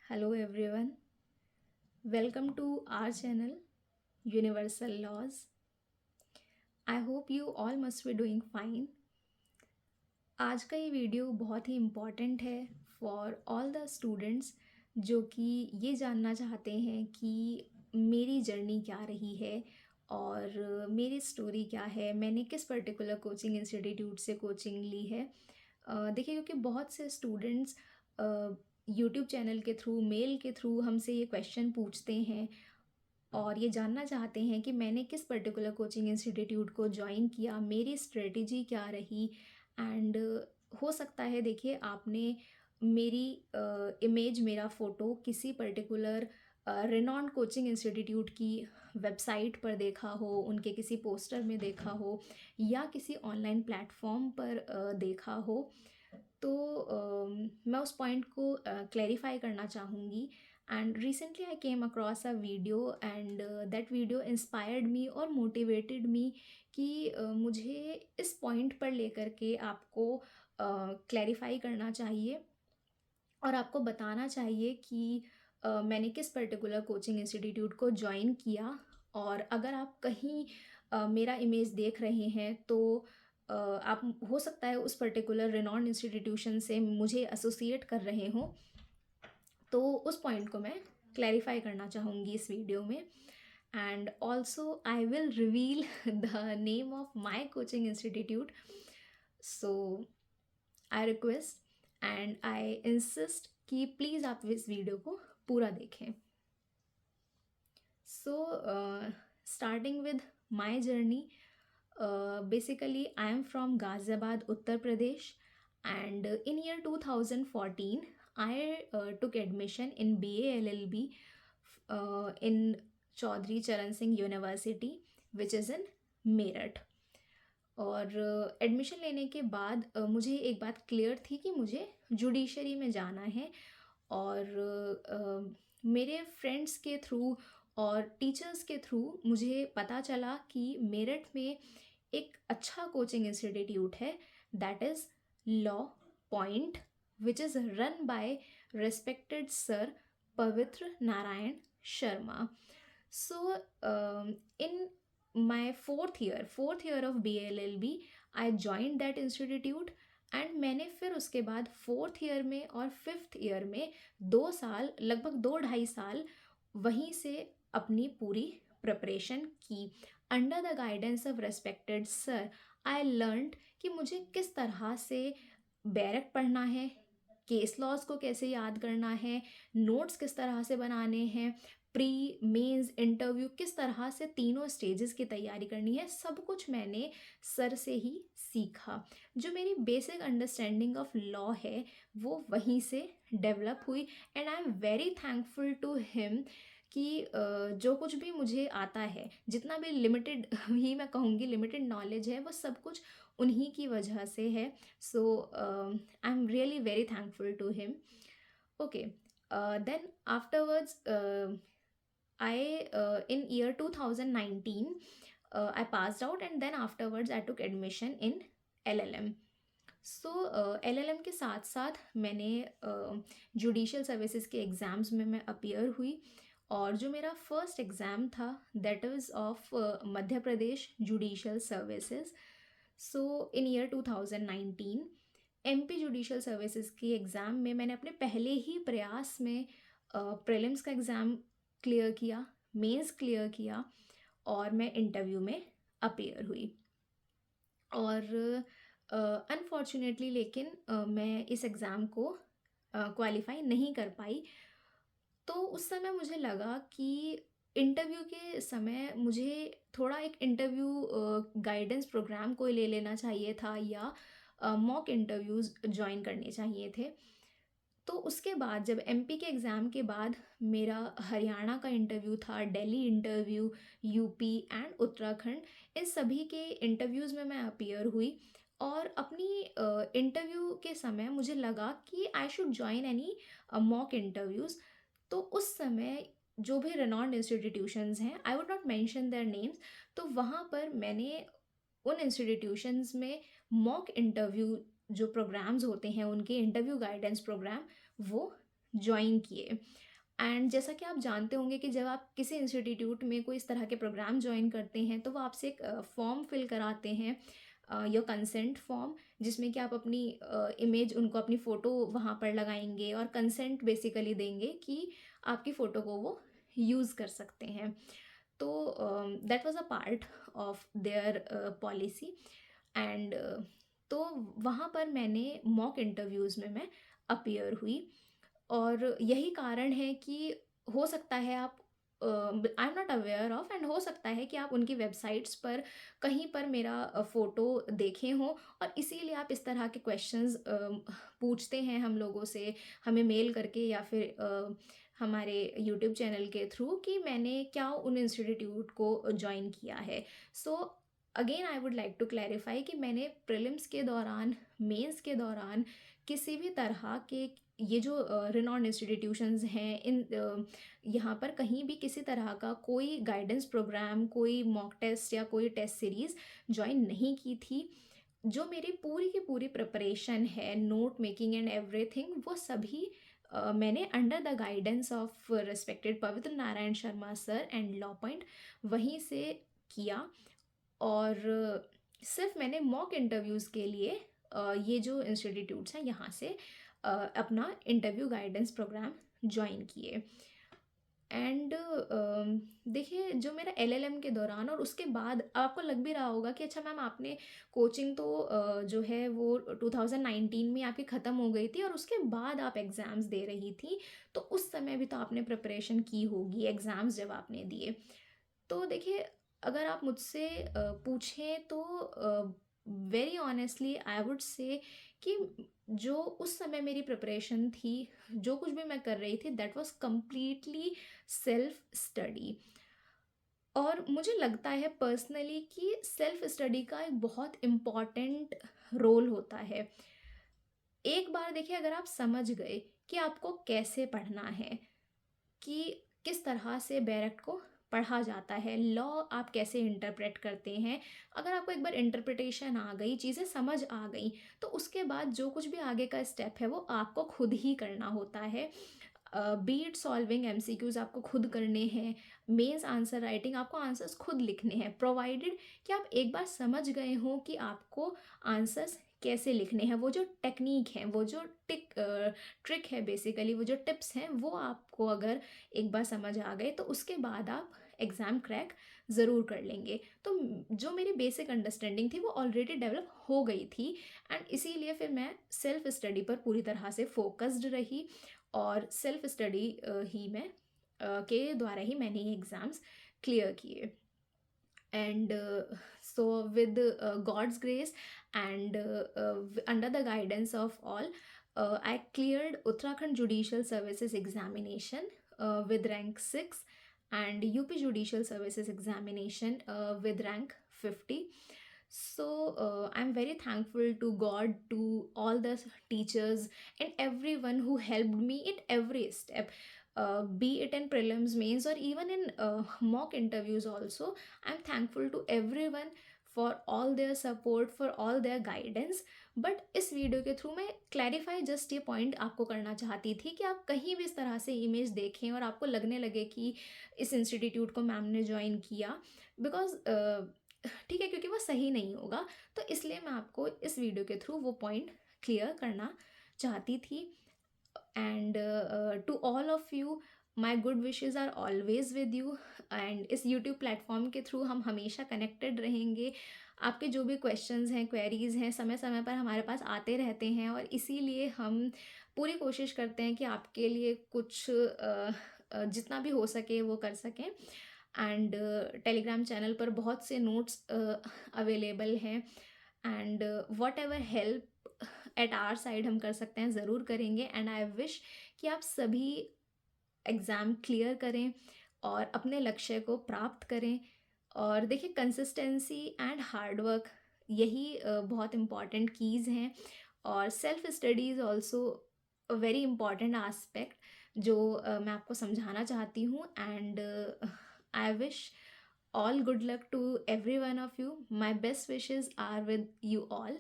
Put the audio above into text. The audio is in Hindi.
Hello everyone, welcome to our channel Universal Laws. I hope you all must be doing fine. आज का ये वीडियो बहुत ही इम्पॉर्टेंट है फॉर ऑल द स्टूडेंट्स जो कि ये जानना चाहते हैं कि मेरी जर्नी क्या रही है और मेरी स्टोरी क्या है, मैंने किस पर्टिकुलर कोचिंग इंस्टीट्यूट से कोचिंग ली है। देखिए, क्योंकि बहुत से स्टूडेंट्स यूट्यूब चैनल के थ्रू, मेल के थ्रू हमसे ये क्वेश्चन पूछते हैं और ये जानना चाहते हैं कि मैंने किस पर्टिकुलर कोचिंग इंस्टीट्यूट को ज्वाइन किया, मेरी स्ट्रेटजी क्या रही। एंड हो सकता है, देखिए, आपने मेरी इमेज, मेरा फ़ोटो किसी पर्टिकुलर रिनॉन्ड कोचिंग इंस्टीट्यूट की वेबसाइट पर देखा हो, उनके किसी पोस्टर में देखा हो या किसी ऑनलाइन प्लेटफॉर्म पर देखा हो। तो मैं उस पॉइंट को क्लैरिफाई करना चाहूँगी। And recently I came across a video and that video inspired me और मोटिवेटेड मी कि मुझे इस पॉइंट पर लेकर के आपको क्लैरिफाई करना चाहिए और आपको बताना चाहिए कि मैंने किस पर्टिकुलर कोचिंग इंस्टीट्यूट को ज्वाइन किया। और अगर आप कहीं मेरा इमेज देख रहे हैं तो आप, हो सकता है, उस पर्टिकुलर रिनॉन्ड इंस्टीट्यूशन से मुझे एसोसिएट कर रहे हों। तो उस पॉइंट को मैं क्लैरिफाई करना चाहूँगी इस वीडियो में। And also I will reveal the name of my coaching institute. So I request and I insist कि प्लीज़ आप इस वीडियो को पूरा देखें। So starting with my journey, basically I am from Ghaziabad, Uttar Pradesh, and in year 2014 I took admission in BA LLB in Chaudhry Charan Singh University, which is in Meerut. और एडमिशन लेने के बाद मुझे एक बात क्लियर थी कि मुझे जुडिशरी में जाना है। और मेरे फ्रेंड्स के थ्रू और टीचर्स के थ्रू मुझे पता चला कि मेरठ में एक अच्छा कोचिंग इंस्टीट्यूट है, that is law point, which is run by respected sir पवित्र नारायण शर्मा। सो in my fourth year of BLLB I joined that institute। And मैंने फिर उसके बाद फोर्थ ईयर में और फिफ्थ ईयर में 2 साल, लगभग 2 ढाई साल वहीं से अपनी पूरी प्रिपरेशन की। Under the guidance of respected sir I learned कि मुझे किस तरह से बैरक पढ़ना है, केस लॉज को कैसे याद करना है, नोट्स किस तरह से बनाने हैं, प्री मेंस इंटरव्यू किस तरह से तीनों स्टेजेस की तैयारी करनी है, सब कुछ मैंने सर से ही सीखा। जो मेरी बेसिक अंडरस्टैंडिंग ऑफ लॉ है वो वहीं से डेवलप हुई। And I am very thankful to him कि जो कुछ भी मुझे आता है, जितना भी लिमिटेड ही मैं कहूँगी लिमिटेड नॉलेज है, वो सब कुछ उन्हीं की वजह से है। So I am really very thankful to him. Okay, then afterwards in year 2019 I passed out, and then afterwards I took admission in LLM. So LLM के साथ साथ मैंने जुडिशल सर्विसेज के एग्ज़ाम्स में मैं अपीयर हुई। और जो मेरा फर्स्ट एग्ज़ाम था that is of Madhya Pradesh judicial services. So in year 2019 MP judicial services की एग्ज़ाम में मैंने अपने पहले ही प्रयास में प्रीलिम्स का एग्ज़ाम क्लियर किया, मेंस क्लियर किया और मैं इंटरव्यू में अपीयर हुई। और अनफॉर्चुनेटली लेकिन मैं इस एग्ज़ाम को क्वालिफाई नहीं कर पाई। तो उस समय मुझे लगा कि इंटरव्यू के समय मुझे थोड़ा एक इंटरव्यू गाइडेंस प्रोग्राम कोई ले लेना चाहिए था या मॉक इंटरव्यूज़ ज्वाइन करने चाहिए थे। तो उसके बाद जब MP के एग्ज़ाम के बाद मेरा हरियाणा का इंटरव्यू था, Delhi interview, UP and Uttarakhand, इन सभी के इंटरव्यूज़ में मैं अपीयर हुई। और अपनी इंटरव्यू के समय मुझे लगा कि I should join any mock interviews. तो उस समय जो भी रेनॉन्ड इंस्टीट्यूशंस हैं, I would not mention their names, तो वहाँ पर मैंने उन इंस्टीट्यूशंस में मॉक इंटरव्यू जो प्रोग्राम्स होते हैं, उनके इंटरव्यू गाइडेंस प्रोग्राम वो ज्वाइन किए। एंड जैसा कि आप जानते होंगे कि जब आप किसी इंस्टीट्यूट में कोई इस तरह के प्रोग्राम ज्वाइन करते हैं तो वो आपसे एक फॉर्म फिल कराते हैं, योर कंसेंट फॉर्म, जिसमें कि आप अपनी इमेज, उनको अपनी फ़ोटो वहाँ पर लगाएंगे और कंसेंट बेसिकली देंगे कि आपकी फ़ोटो को वो यूज़ कर सकते हैं। तो that was a part of their policy. And तो वहाँ पर मैंने मॉक इंटरव्यूज़ में मैं अपीयर हुई। और यही कारण है कि हो सकता है आप, I am not aware of, and हो सकता है कि आप उनकी वेबसाइट्स पर कहीं पर मेरा फ़ोटो देखे हों और इसीलिए आप इस तरह के क्वेश्चंस पूछते हैं हम लोगों से, हमें मेल करके या फिर हमारे यूट्यूब चैनल के थ्रू कि मैंने क्या उन इंस्टीट्यूट को ज्वाइन किया है। So again I would like to clarify कि मैंने प्रीलिम्स के दौरान, मेंस के दौरान किसी भी तरह के ये जो रिनॉन्ड इंस्टीट्यूशंस हैं, इन यहाँ पर कहीं भी किसी तरह का कोई गाइडेंस प्रोग्राम, कोई मॉक टेस्ट या कोई टेस्ट सीरीज़ ज्वाइन नहीं की थी। जो मेरी पूरी की पूरी प्रिपरेशन है, नोट मेकिंग एंड एवरीथिंग, वो सभी मैंने under the guidance of respected Pavitra Narayan Sharma sir and law point वहीं से किया। और सिर्फ मैंने मॉक इंटरव्यूज़ के लिए ये जो इंस्टीट्यूट्स हैं यहाँ से अपना इंटरव्यू गाइडेंस प्रोग्राम ज्वाइन किए। एंड देखिए, जो मेरा एलएलएम के दौरान और उसके बाद आपको लग भी रहा होगा कि अच्छा मैम, आपने कोचिंग तो जो है वो 2019 में आपकी ख़त्म हो गई थी और उसके बाद आप एग्ज़ाम्स दे रही थी, तो उस समय भी तो आपने प्रिपरेशन की होगी एग्ज़ाम्स जब आपने दिए। तो देखिए, अगर आप मुझसे पूछें तो very honestly I would say कि जो उस समय मेरी प्रिपरेशन थी, जो कुछ भी मैं कर रही थी, that was completely self study. और मुझे लगता है पर्सनली कि सेल्फ स्टडी का एक बहुत इम्पॉर्टेंट रोल होता है। एक बार देखिए, अगर आप समझ गए कि आपको कैसे पढ़ना है, कि किस तरह से बैरक्ट को पढ़ा जाता है, लॉ आप कैसे इंटरप्रेट करते हैं, अगर आपको एक बार इंटरप्रिटेशन आ गई, चीज़ें समझ आ गई, तो उसके बाद जो कुछ भी आगे का स्टेप है वो आपको खुद ही करना होता है। बीट सॉल्विंग एमसीक्यूज आपको खुद करने हैं, मेंस आंसर राइटिंग आपको आंसर्स खुद लिखने हैं, प्रोवाइडेड कि आप एक बार समझ गए हो कि आपको आंसर्स कैसे लिखने हैं। वो जो टेक्निक है, वो जो ट्रिक है, बेसिकली वो जो टिप्स हैं, वो आपको अगर एक बार समझ आ गए तो उसके बाद आप एग्ज़ाम क्रैक ज़रूर कर लेंगे। तो जो मेरी बेसिक अंडरस्टैंडिंग थी वो ऑलरेडी डेवलप हो गई थी, एंड इसीलिए फिर मैं सेल्फ स्टडी पर पूरी तरह से फोकस्ड रही और सेल्फ स्टडी ही में के द्वारा ही मैंने ये एग्ज़ाम्स क्लियर किए। And so with God's grace and under the guidance of all, I cleared Uttarakhand Judicial Services examination with rank 6 and UP Judicial Services examination with rank 50. So I'm very thankful to God, to all the teachers and everyone who helped me in every step, be it in prelims, mains, or even in mock interviews also. I'm thankful to everyone for all their support, for all their guidance. But इस वीडियो के थ्रू मैं क्लैरिफाई जस्ट ये पॉइंट आपको करना चाहती थी कि आप कहीं भी इस तरह से इमेज देखें और आपको लगने लगे कि इस इंस्टीट्यूट को मैम ने ज्वाइन किया, बिकॉज ठीक है, क्योंकि वो सही नहीं होगा, तो इसलिए मैं आपको इस वीडियो के थ्रू वो पॉइंट क्लियर करना चाहती थी। And to all of you, my good wishes are always with you. And इस यूट्यूब प्लेटफॉर्म के थ्रू हम हमेशा कनेक्टेड रहेंगे। आपके जो भी क्वेश्चंस हैं, क्वेरीज़ हैं, समय समय पर हमारे पास आते रहते हैं और इसीलिए हम पूरी कोशिश करते हैं कि आपके लिए कुछ जितना भी हो सके वो कर सकें। एंड टेलीग्राम चैनल पर बहुत से नोट्स अवेलेबल हैं, and whatever help at our side हम कर सकते हैं ज़रूर करेंगे। एंड आई विश कि आप सभी एग्ज़ाम क्लियर करें और अपने लक्ष्य को प्राप्त करें। और देखिए, कंसिस्टेंसी एंड हार्ड वर्क यही बहुत इम्पॉर्टेंट कीज़ हैं, और self study is also a very important aspect जो मैं आपको समझाना चाहती हूँ। And I wish all good luck to every one of you. My best wishes are with you all.